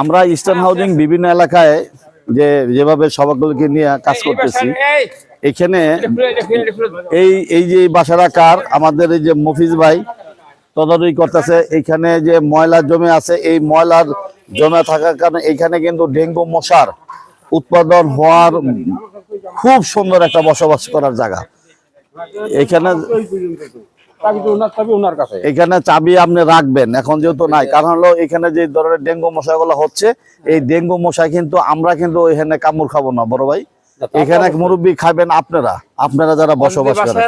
আমরা eastern housing বিভিন্ন এলাকায় যেভাবে সবাইকে নিয়ে কাজ করতেছি, এখানে এই যে বাসারা কার আমাদের এই যে মফিজ ভাই তদারকি করতেছে। এখানে যে ময়লা জমে আছে, এই ময়লার জমে থাকার কারণে এখানে কিন্তু ডেঙ্গু মশার উৎপাদন হওয়ার খুব সুন্দর একটা বসবাস করার জায়গা। এখানে চাবি আপনি রাখবেন, এখন যেহেতু নাই, কারণ হলো এখানে যে ধরনের ডেঙ্গু মশাগুলো হচ্ছে, এই ডেঙ্গু মশা কিন্তু আমরা কিন্তু এখানে কামড় খাবো না বড় ভাই, এখানে মুরব্বি খাবেন আপনারা যারা বসবাস করেন।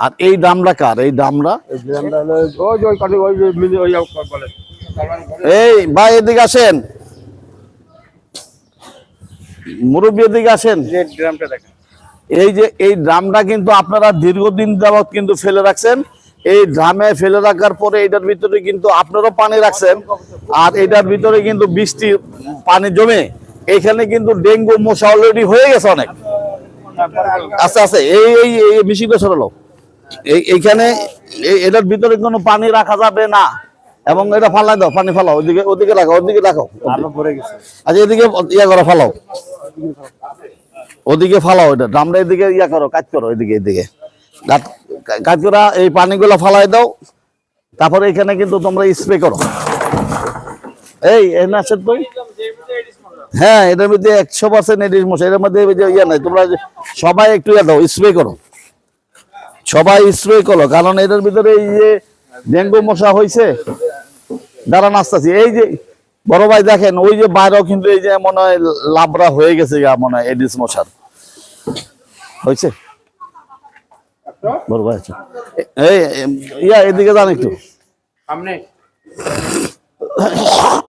আর এই দামরা কার? এই দামরা এই ভাই এদিকে আসেন, মুরব্বী এদিকে আসেন। এই যে এই ড্রামটা কিন্তু আপনারা দীর্ঘদিন যাবত কিন্তু ফেলে রাখছেন। এই ড্রামে ফেলে রাখার পরে এটার ভিতরে কিন্তু আপনারাও পানি রাখছেন, আর এটার ভিতরে কিন্তু বৃষ্টি পানি জমে এখানে কিন্তু ডেঙ্গু মশা অলরেডি হয়ে গেছে অনেক। আস্তে আস্তে এই বেশি করে সরালো, এইখানে এটার ভিতরে কোনো পানি রাখা যাবে না, এবং এটা ফালাই দাও, পানি ফালাও, ওদিকে রাখো, আচ্ছা এদিকে ইয়া করো, ফালাও, ওদিকে ফালাও, এটা ড্রামটা এদিকে ইয়া করো, কাজ করো, এদিকে কাজ করা, এই পানিগুলো ফালাই দাও। তারপরে এখানে কিন্তু তোমরা স্প্রে করো। এই নাচের তো হ্যাঁ, এটার মধ্যে 100% এডিস মশা, এর মধ্যে ইয়া নাই, তোমরা সবাই একটু ইয়া দাও, স্প্রে করো, সবাই স্প্রে করো, কারণ এটার ভিতরে এই যে ডেঙ্গু মশা হয়েছে। দাঁড়ান আসতেছি, এই যে বড় ভাই দেখেন, ওই যে বাইরেও কিন্তু এই যে মনে হয় লাবড়া হয়ে গেছে, মনে হয় এডিস মশার হয়েছে। বড় ভাই এই ইয়া এদিকে যান একটু।